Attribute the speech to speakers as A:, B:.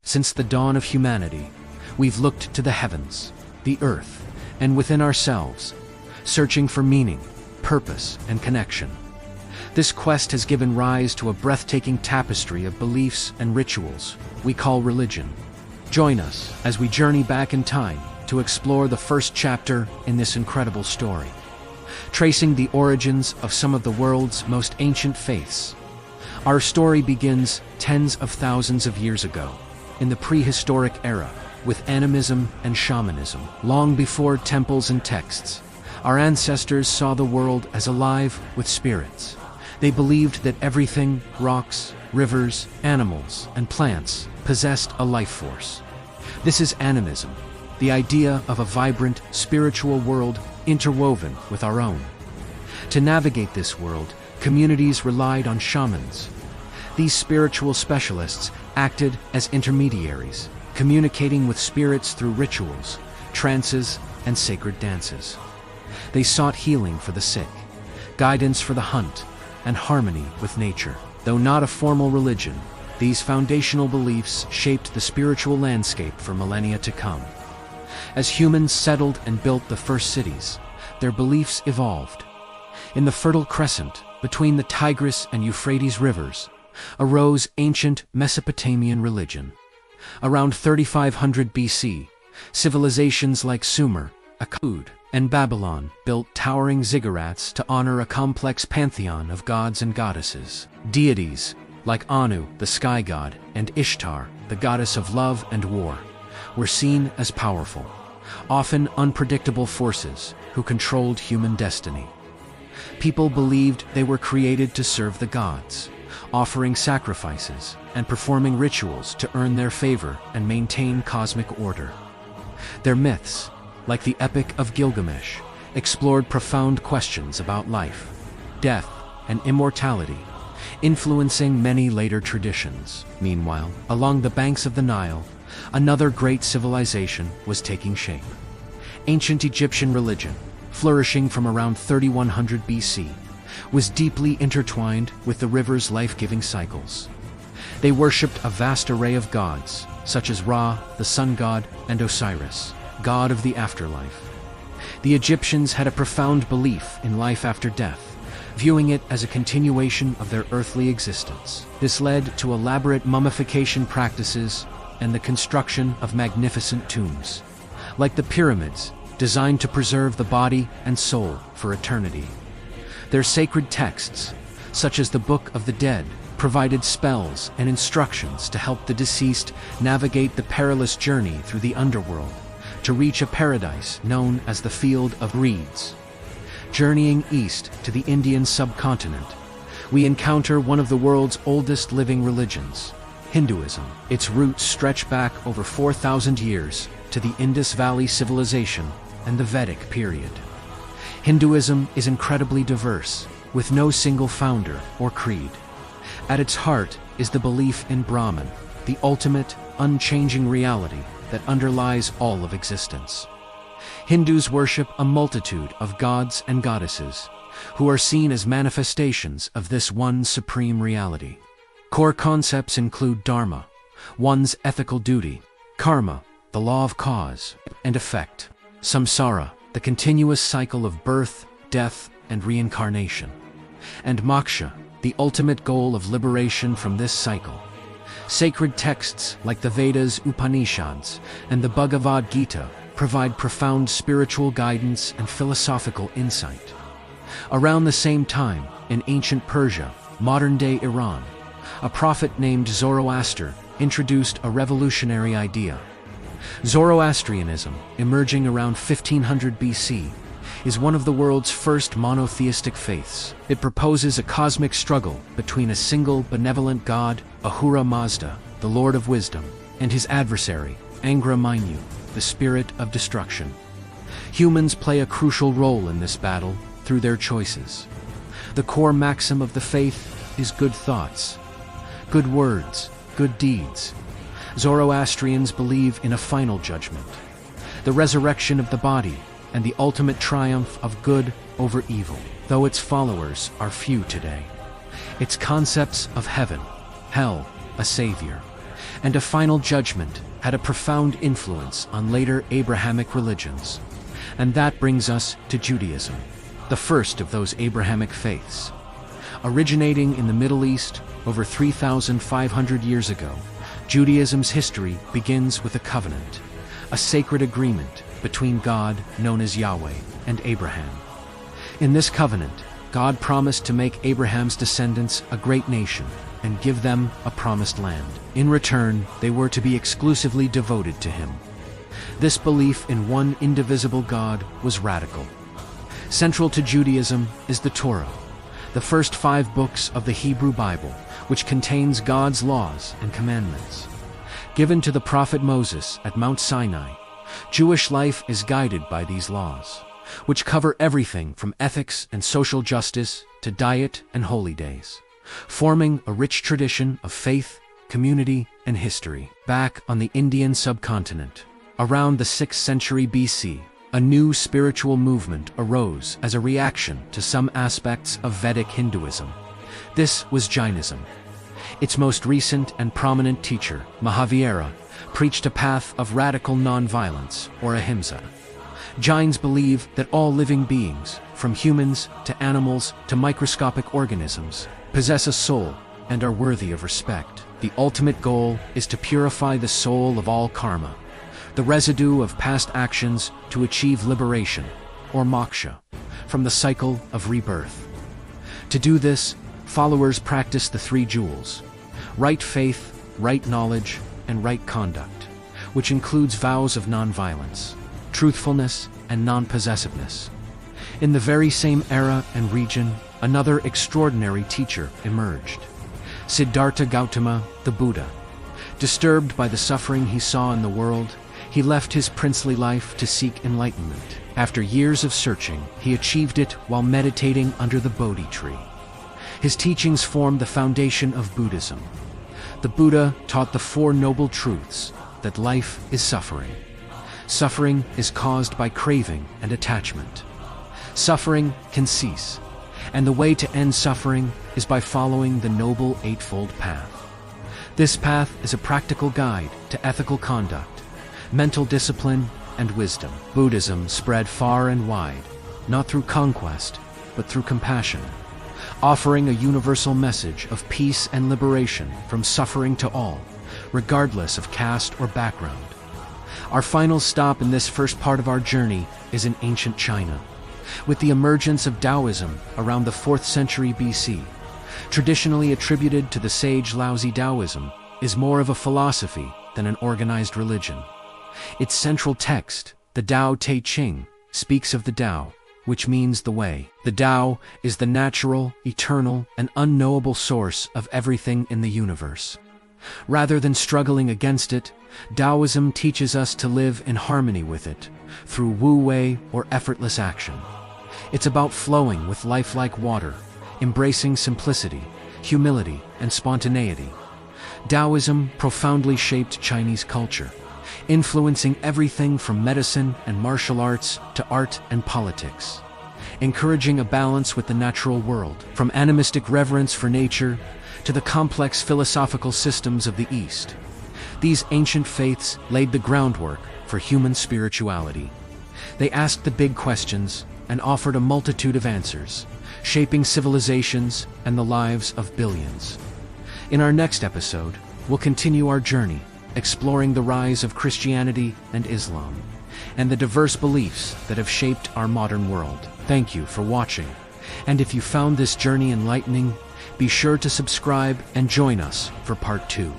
A: Since the dawn of humanity, we've looked to the heavens, the earth, and within ourselves, searching for meaning, purpose, and connection. This quest has given rise to a breathtaking tapestry of beliefs and rituals we call religion. Join us as we journey back in time to explore the first chapter in this incredible story, tracing the origins of some of the world's most ancient faiths. Our story begins tens of thousands of years ago, in the prehistoric era, with animism and shamanism. Long before temples and texts, our ancestors saw the world as alive with spirits. They believed that everything, rocks, rivers, animals, and plants, possessed a life force. This is animism, the idea of a vibrant, spiritual world interwoven with our own. To navigate this world, communities relied on shamans. These spiritual specialists acted as intermediaries, communicating with spirits through rituals, trances, and sacred dances. They sought healing for the sick, guidance for the hunt, and harmony with nature. Though not a formal religion, these foundational beliefs shaped the spiritual landscape for millennia to come. As humans settled and built the first cities, their beliefs evolved. In the Fertile Crescent, between the Tigris and Euphrates rivers, arose ancient Mesopotamian religion. Around 3500 BC, civilizations like Sumer, Akkad, and Babylon built towering ziggurats to honor a complex pantheon of gods and goddesses. Deities, like Anu, the sky god, and Ishtar, the goddess of love and war, were seen as powerful, often unpredictable forces who controlled human destiny. People believed they were created to serve the gods, offering sacrifices and performing rituals to earn their favor and maintain cosmic order. Their myths, like the Epic of Gilgamesh, explored profound questions about life, death, and immortality, influencing many later traditions. Meanwhile, along the banks of the Nile, another great civilization was taking shape. Ancient Egyptian religion, flourishing from around 3100 BC, was deeply intertwined with the river's life-giving cycles. They worshipped a vast array of gods, such as Ra, the sun god, and Osiris, god of the afterlife. The Egyptians had a profound belief in life after death, viewing it as a continuation of their earthly existence. This led to elaborate mummification practices and the construction of magnificent tombs, like the pyramids, designed to preserve the body and soul for eternity. Their sacred texts, such as the Book of the Dead, provided spells and instructions to help the deceased navigate the perilous journey through the underworld to reach a paradise known as the Field of Reeds. Journeying east to the Indian subcontinent, we encounter one of the world's oldest living religions, Hinduism. Its roots stretch back over 4,000 years to the Indus Valley Civilization and the Vedic period. Hinduism is incredibly diverse, with no single founder or creed. At its heart is the belief in Brahman, the ultimate, unchanging reality that underlies all of existence. Hindus worship a multitude of gods and goddesses, who are seen as manifestations of this one supreme reality. Core concepts include dharma, one's ethical duty; karma, the law of cause and effect; samsara, the continuous cycle of birth, death, and reincarnation; and moksha, the ultimate goal of liberation from this cycle. Sacred texts like the Vedas, Upanishads, and the Bhagavad Gita provide profound spiritual guidance and philosophical insight. Around the same time, in ancient Persia, modern-day Iran, a prophet named Zoroaster introduced a revolutionary idea. Zoroastrianism, emerging around 1500 BC, is one of the world's first monotheistic faiths. It proposes a cosmic struggle between a single benevolent god, Ahura Mazda, the Lord of Wisdom, and his adversary, Angra Mainyu, the spirit of destruction. Humans play a crucial role in this battle through their choices. The core maxim of the faith is good thoughts, good words, good deeds. Zoroastrians believe in a final judgment, the resurrection of the body, and the ultimate triumph of good over evil. Though its followers are few today, its concepts of heaven, hell, a savior, and a final judgment had a profound influence on later Abrahamic religions. And that brings us to Judaism, the first of those Abrahamic faiths. Originating in the Middle East over 3,500 years ago, Judaism's history begins with a covenant, a sacred agreement between God, known as Yahweh, and Abraham. In this covenant, God promised to make Abraham's descendants a great nation and give them a promised land. In return, they were to be exclusively devoted to him. This belief in one indivisible God was radical. Central to Judaism is the Torah, the first 5 books of the Hebrew Bible, which contains God's laws and commandments. Given to the prophet Moses at Mount Sinai, Jewish life is guided by these laws, which cover everything from ethics and social justice to diet and holy days, forming a rich tradition of faith, community, and history. Back on the Indian subcontinent, around the 6th century BC, a new spiritual movement arose as a reaction to some aspects of Vedic Hinduism. This was Jainism. Its most recent and prominent teacher, Mahavira, preached a path of radical nonviolence, or ahimsa. Jains believe that all living beings, from humans to animals to microscopic organisms, possess a soul and are worthy of respect. The ultimate goal is to purify the soul of all karma, the residue of past actions, to achieve liberation, or moksha, from the cycle of rebirth. To do this, followers practice the 3 jewels: right faith, right knowledge, and right conduct, which includes vows of nonviolence, truthfulness, and non-possessiveness. In the very same era and region, another extraordinary teacher emerged, Siddhartha Gautama, the Buddha. Disturbed by the suffering he saw in the world, he left his princely life to seek enlightenment. After years of searching, he achieved it while meditating under the Bodhi tree. His teachings formed the foundation of Buddhism. The Buddha taught the 4 noble truths: that life is suffering. Suffering is caused by craving and attachment. Suffering can cease, and the way to end suffering is by following the Noble Eightfold Path. This path is a practical guide to ethical conduct, mental discipline, and wisdom. Buddhism spread far and wide, not through conquest, but through compassion, offering a universal message of peace and liberation from suffering to all, regardless of caste or background. Our final stop in this first part of our journey is in ancient China. With the emergence of Taoism around the 4th century BC, traditionally attributed to the sage Laozi, Taoism is more of a philosophy than an organized religion. Its central text, the Tao Te Ching, speaks of the Tao, which means the way. The Tao is the natural, eternal, and unknowable source of everything in the universe. Rather than struggling against it, Taoism teaches us to live in harmony with it, through wu-wei or effortless action. It's about flowing with life like water, embracing simplicity, humility, and spontaneity. Taoism profoundly shaped Chinese culture, influencing everything from medicine and martial arts to art and politics, encouraging a balance with the natural world, from animistic reverence for nature to the complex philosophical systems of the East. These ancient faiths laid the groundwork for human spirituality. They asked the big questions and offered a multitude of answers, shaping civilizations and the lives of billions. In our next episode, we'll continue our journey, exploring the rise of Christianity and Islam, and the diverse beliefs that have shaped our modern world. Thank you for watching, and if you found this journey enlightening, be sure to subscribe and join us for part 2.